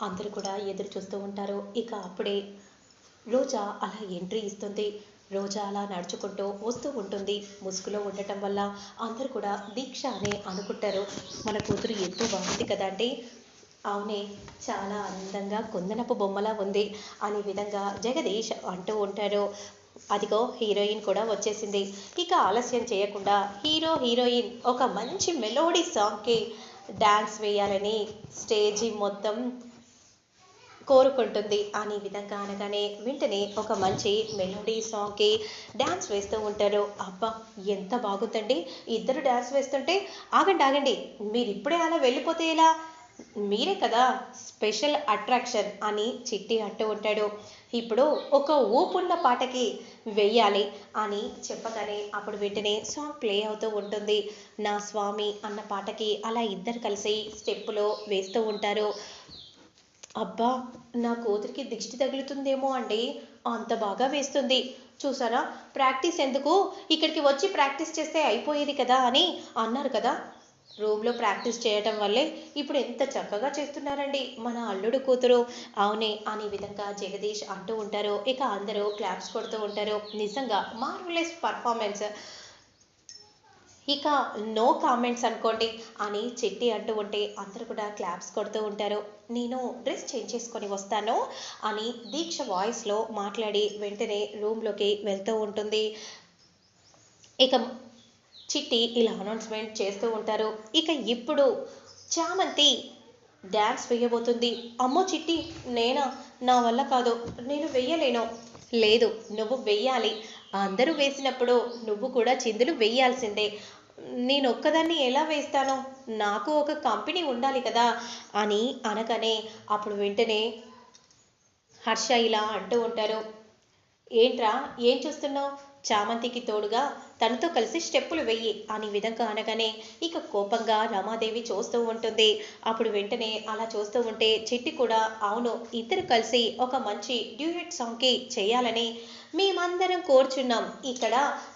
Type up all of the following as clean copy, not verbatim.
అందరూ కూడా ఎదురు చూస్తూ ఉంటారు. ఇక అప్పుడే రోజా అలా ఎంట్రీ ఇస్తుంది. రోజా అలా నడుచుకుంటూ వస్తూ ఉంటుంది. ముసుగులో ఉండటం వల్ల అందరూ కూడా దీక్ష అని అనుకుంటారు. మన కూతురు ఎంతో బాగుంది కదా అంటే, అవునే, చాలా అందంగా కుందనపు బొమ్మలా ఉంది అనే విధంగా జగదీష్ అంటూ ఉంటారు. అదిగో హీరోయిన్ కూడా వచ్చేసింది. ఇక ఆలస్యం చేయకుండా హీరో హీరోయిన్ ఒక మంచి మెలోడీ సాంగ్కి డాన్స్ వేయాలని స్టేజి మొత్తం కోరుకుంటుంది అనే విధంగా అనగానే వెంటనే ఒక మంచి మెలోడీ సాంగ్కి డ్యాన్స్ వేస్తూ ఉంటారు. అబ్బా, ఎంత బాగుందండి! ఇద్దరు డ్యాన్స్ వేస్తుంటే, ఆగండి ఆగండి, మీరు ఇప్పుడే అలా వెళ్ళిపోతే ఎలా? మీరే కదా స్పెషల్ అట్రాక్షన్ అని చిట్టి అంటూ ఉంటాడు. ఇప్పుడు ఒక ఊపున్న పాటకి వెయ్యాలి అని చెప్పగానే అప్పుడు వెంటనే సాంగ్ ప్లే అవుతూ ఉంటుంది. నా స్వామి అన్న పాటకి అలా ఇద్దరు కలిసి స్టెప్పులో వేస్తూ ఉంటారు. అబ్బా, నా కూతురికి దిష్టి తగులుతుందేమో అండి, అంత బాగా వేస్తుంది. చూసారా, ప్రాక్టీస్ ఎందుకు, ఇక్కడికి వచ్చి ప్రాక్టీస్ చేస్తే అయిపోయేది కదా అని అన్నారు కదా. రూమ్లో ప్రాక్టీస్ చేయటం వల్లే ఇప్పుడు ఎంత చక్కగా చేస్తున్నారండి మన అల్లుడు కూతురు. అవునే అనే విధంగా జగదీష్ అంటూ ఉంటారు. ఇక అందరూ క్లాప్స్ కొడుతూ ఉంటారు. నిజంగా మార్వెలస్ పర్ఫార్మెన్స్, ఇక నో కామెంట్స్ అనుకోండి అని చిట్టి అంటూ ఉంటే అందరూ కూడా క్లాప్స్ కొడుతూ ఉంటారు. నేను డ్రెస్ చేంజ్ చేసుకొని వస్తాను అని దీక్ష వాయిస్లో మాట్లాడి వెంటనే రూమ్లోకి వెళ్తూ ఉంటుంది. ఇక చిట్టి ఇలా అనౌన్స్మెంట్ చేస్తూ ఉంటారు. ఇక ఇప్పుడు చామంతి డ్యాన్స్ వేయబోతుంది. అమ్మో చిట్టి, నేనా? నా వల్ల కాదు, నేను వెయ్యలేను. లేదు, నువ్వు వెయ్యాలి. అందరూ వేసినప్పుడు నువ్వు కూడా చిందులు వేయాల్సిందే. నేను ఒక్కదాన్ని ఎలా వేస్తాను? నాకు ఒక కంపెనీ ఉండాలి కదా అని అనగానే అప్పుడు వెంటనే హర్ష ఇలా అంటూ ఉంటారు. ఏంట్రా, ఏం చూస్తున్నావు? చామంతికి తోడుగా తనతో కలిసి స్టెప్పులు వెయ్యి అని విధంగా అనగానే ఇక కోపంగా రమాదేవి చూస్తూ ఉంటుంది. అప్పుడు వెంటనే అలా చూస్తూ ఉంటే చిట్టి కూడా అవును, ఇద్దరు కలిసి ఒక మంచి డ్యూయట్ సాంగ్కి చేయాలని మేమందరం కోరుచున్నాం. ఇక్కడ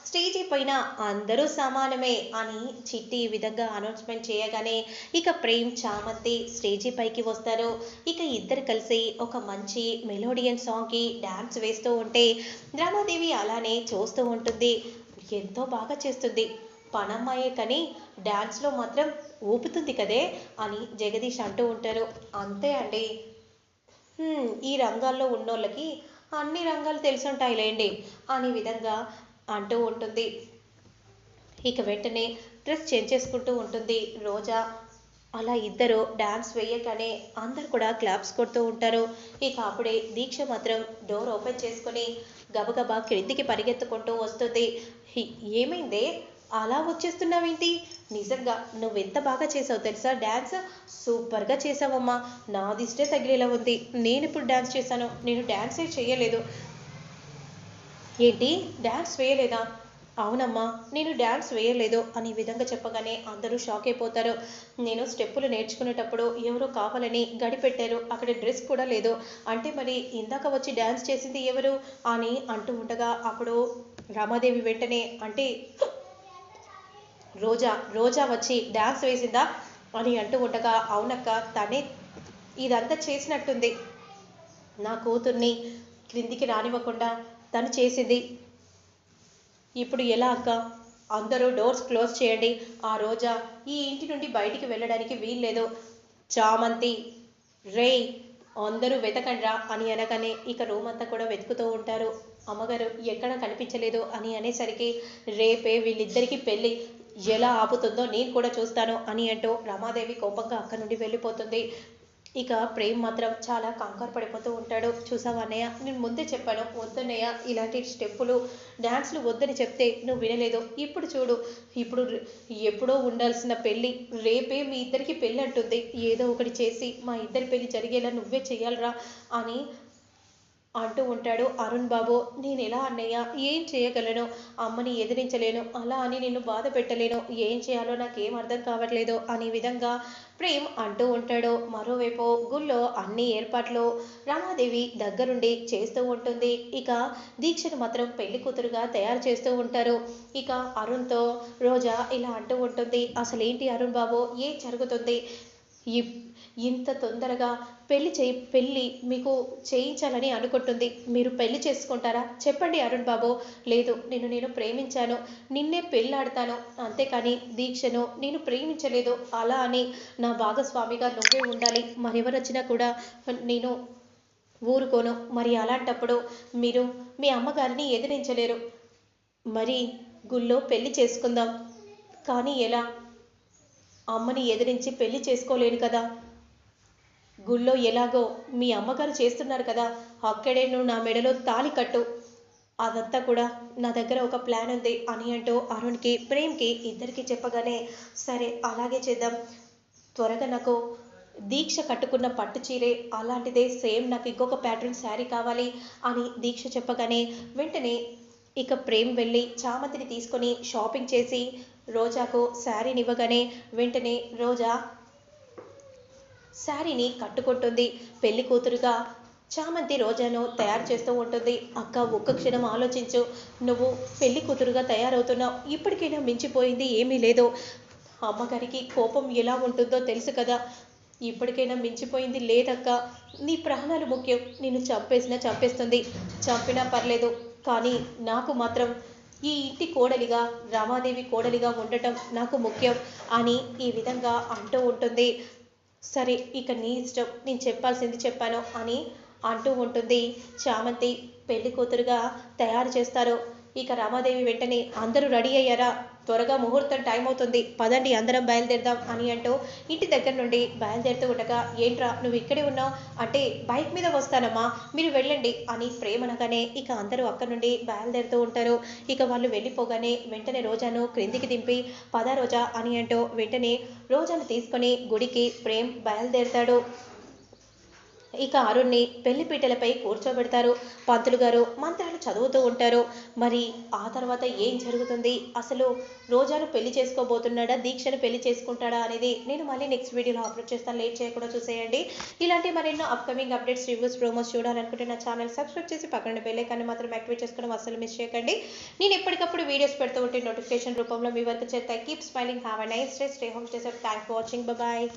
స్టేజీ పైన అందరూ సమానమే అని చిట్టి ఈ విధంగా అనౌన్స్మెంట్ చేయగానే ఇక ప్రేమ్ చామంతి స్టేజీ పైకి వస్తారు. ఇక ఇద్దరు కలిసి ఒక మంచి మెలోడియన్ సాంగ్కి డ్యాన్స్ వేస్తూ ఉంటే రమాదేవి అలానే చూస్తూ ఉంటుంది. ఎంతో బాగా చేస్తుంది, పనమ్మాయే కానీ డ్యాన్స్లో మాత్రం ఊపుతుంది కదే అని జగదీష్ అంటూ ఉంటారు. అంతే అండి, ఈ రంగాల్లో ఉన్నోళ్ళకి అన్ని రంగాలు తెలిసుంటాయిలేండి అనే విధంగా అంటూ ఉంటుంది. ఇక వెంటనే డ్రెస్ చేంజ్ చేసుకుంటూ ఉంటుంది రోజా. అలా ఇద్దరు డాన్స్ వేయగానే అందరు కూడా క్లాప్స్ కొడుతూ ఉంటారు. ఇక అప్పుడే దీక్ష మాత్రం డోర్ ఓపెన్ చేసుకొని గబగబా క్రిందికి పరిగెత్తుకుంటూ వస్తుంది. ఏమైందే, అలా వచ్చేస్తున్నావేంటి? నిజంగా నువ్వెంత బాగా చేసావు తెలుసా డ్యాన్స్, సూపర్గా చేసావమ్మా. నా దిష్టే తగిలేలా ఉంది. నేను ఇప్పుడు డ్యాన్స్ చేశాను, నేను డ్యాన్సే చేయలేదు. ఏంటి, డ్యాన్స్ వేయలేదా? అవునమ్మా, నేను డ్యాన్స్ వేయలేదు అనే విధంగా చెప్పగానే అందరూ షాక్ అయిపోతారు. నేను స్టెప్పులు నేర్చుకునేటప్పుడు ఎవరో కావాలని గడిపెట్టారు, అక్కడ డ్రెస్ కూడా లేదు. అంటే మరి ఇందాక వచ్చి డ్యాన్స్ చేసింది ఎవరు అని అంటూ ఉండగా అప్పుడు రామాదేవి వెంటనే అంటే రోజా రోజా వచ్చి డ్యాన్స్ వేసిందా అని అంటూ ఉండగా అవునక్క, తనే ఇదంతా చేసినట్టుంది. నా కూతుర్ని క్రిందికి రానివ్వకుండా తను చేసింది. ఇప్పుడు ఎలా అక్క? అందరూ డోర్స్ క్లోజ్ చేయండి. ఆ రోజా ఈ ఇంటి నుండి బయటికి వెళ్ళడానికి వీల్లేదు. చామంతి, రే, అందరూ వెతకండ్రా అని అనగానే ఇక రూమ్ అంతా కూడా వెతుకుతూ ఉంటారు. అమ్మగారు ఎక్కడ కనిపించలేదు అని అనేసరికి రేపే వీళ్ళిద్దరికీ పెళ్ళి, ఎలా ఆపుతుందో నేను కూడా చూస్తాను అని అంటూ రమాదేవి కోపంగా అక్కడి నుండి వెళ్ళిపోతుంది. ఇక ప్రేమ్ మాత్రం చాలా కంగారు పడిపోతూ ఉంటాడు. చూసావా అన్నయ్య, నేను ముందే చెప్పాను వద్దన్నయ్య, ఇలాంటి స్టెప్పులు డ్యాన్స్లు వద్దని చెప్తే నువ్వు వినలేదు. ఇప్పుడు చూడు, ఇప్పుడు ఎప్పుడో ఉండాల్సిన పెళ్ళి రేపే మీ ఇద్దరికి పెళ్ళి అంటుంది. ఏదో ఒకటి చేసి మా ఇద్దరి పెళ్ళి జరిగేలా నువ్వే చెయ్యాలరా అని అంటూ ఉంటాడు. అరుణ్ బాబు, నేను ఎలా అన్నయ్య, ఏం చేయగలను? అమ్మని ఎదిరించలేను, అలా అని నిన్ను బాధ పెట్టలేను, ఏం చేయాలో నాకేం అర్థం కావట్లేదు అనే విధంగా ప్రేమ్ అంటూ ఉంటాడు. మరోవైపు గుళ్ళో అన్ని ఏర్పాట్లు రమాదేవి దగ్గరుండి చేస్తూ ఉంటుంది. ఇక దీక్షను మాత్రం పెళ్లి కూతురుగా తయారు చేస్తూ ఉంటారు. ఇక అరుణ్తో రోజా ఇలా అంటూ ఉంటుంది. అసలేంటి అరుణ్ బాబు, ఏం జరుగుతుంది? ఇంత తొందరగా పెళ్ళి మీకు చేయించాలని అనుకుంటుంది. మీరు పెళ్లి చేసుకుంటారా చెప్పండి అరుణ్ బాబు. లేదు, నేను ప్రేమించాను, నిన్నే పెళ్ళాడతాను, అంతేకాని దీక్షను నేను ప్రేమించలేదు. అలా అని నా భాగస్వామిగా నువ్వే ఉండాలి, మరెవరొచ్చినా కూడా నేను ఊరుకోను. మరి అలాంటప్పుడు మీరు మీ అమ్మగారిని ఎదిరించలేరు. మరి గుళ్ళో పెళ్లి చేసుకుందాం, కానీ ఎలా? అమ్మని ఎదిరించి పెళ్లి చేసుకోలేను కదా. గుళ్ళో ఎలాగో మీ అమ్మగారు చేస్తున్నారు కదా, అక్కడే నువ్వు నా మెడలో తాళి కట్టు. అదంతా కూడా నా దగ్గర ఒక ప్లాన్ ఉంది అని అంటూ అరుణ్కి ప్రేమ్కి ఇద్దరికి చెప్పగానే సరే అలాగే చేద్దాం. త్వరగా నాకు దీక్ష కట్టుకున్న పట్టు చీరే అలాంటిదే సేమ్ నాకు ఇంకొక ప్యాటర్న్ శారీ కావాలి అని దీక్ష చెప్పగానే వెంటనే ఇక ప్రేమ్ వెళ్ళి చామంతిని తీసుకొని షాపింగ్ చేసి రోజాకు శారీని ఇవ్వగానే వెంటనే రోజా శారీని కట్టుకుంటుంది. పెళ్లి కూతురుగా చామంతి రోజాను తయారు చేస్తూ ఉంటుంది. అక్క ఒక్క క్షణం ఆలోచించు, నువ్వు పెళ్లి కూతురుగా తయారవుతున్నావు, ఇప్పటికైనా మించిపోయింది ఏమీ లేదు. అమ్మగారికి కోపం ఎలా ఉంటుందో తెలుసు కదా, ఇప్పటికైనా మించిపోయింది లేదక్క. నీ ప్రాణాలు ముఖ్యం, నిన్ను చంపేసినా చంపేస్తుంది, చంపినా పర్లేదు, కానీ నాకు మాత్రం ఈ ఇంటి కోడలిగా రమాదేవి కోడలిగా ఉండటం నాకు ముఖ్యం అని ఈ విధంగా అంటూ ఉంటుంది. సరే ఇక నీ ఇష్టం, నేను చెప్పాల్సింది చెప్పాను అని అంటూ ఉంటుంది. చామంతి పెళ్లి కూతురుగా తయారు చేస్తారు. ఇక రామాదేవి వెంటనే అందరూ రెడీ అయ్యారా, త్వరగా ముహూర్తం టైం అవుతుంది, పదండి అందరం బయలుదేరదాం అని అంటూ ఇంటి దగ్గర నుండి బయలుదేరుతూ ఉండగా ఏంట్రా నువ్వు ఇక్కడే ఉన్నావు అంటే బైక్ మీద వస్తానమ్మా మీరు వెళ్ళండి అని ప్రేమనగానే ఇక అందరూ అక్కడి నుండి బయలుదేరుతూ ఉంటారు. ఇక వాళ్ళు వెళ్ళిపోగానే వెంటనే రోజాను క్రిందికి దింపి పద రోజా అని అంటూ వెంటనే రోజాను తీసుకొని గుడికి ప్రేమ్ బయలుదేరుతాడు. ఇక అరుణ్ణి పెళ్లిపీటలపై కూర్చోబెడతారు. పంతులు గారు మంత్రాలు చదువుతూ ఉంటారు. మరి ఆ తర్వాత ఏం జరుగుతుంది, అసలు రోజాను పెళ్లి చేసుకోబోతున్నాడా దీక్షను పెళ్లి చేసుకుంటాడా అనేది నేను మళ్ళీ నెక్స్ట్ వీడియోలో అప్లోడ్ చేస్తాను. లేట్ చేయకుండా చూసేయండి. ఇలాంటి మరెన్నో అప్కమింగ్ అప్డేట్స్, రివ్యూస్, ప్రోమోస్ చూడాలనుకుంటే నా ఛానల్ సబ్స్క్రైబ్ చేసి పక్కన బెల్ ఐకాన్ని మాత్రం యాక్టివేట్ చేసుకోవడం అస్సలు మిస్ చేయకండి. నేను ఎప్పటికప్పుడు వీడియోస్ పెడుతూ ఉంటే నోటిఫికేషన్ రూపంలో మీ వరకు చేస్తాయి. Keep smiling, have a nice day, stay home, stay safe. Thanks for watching, bye.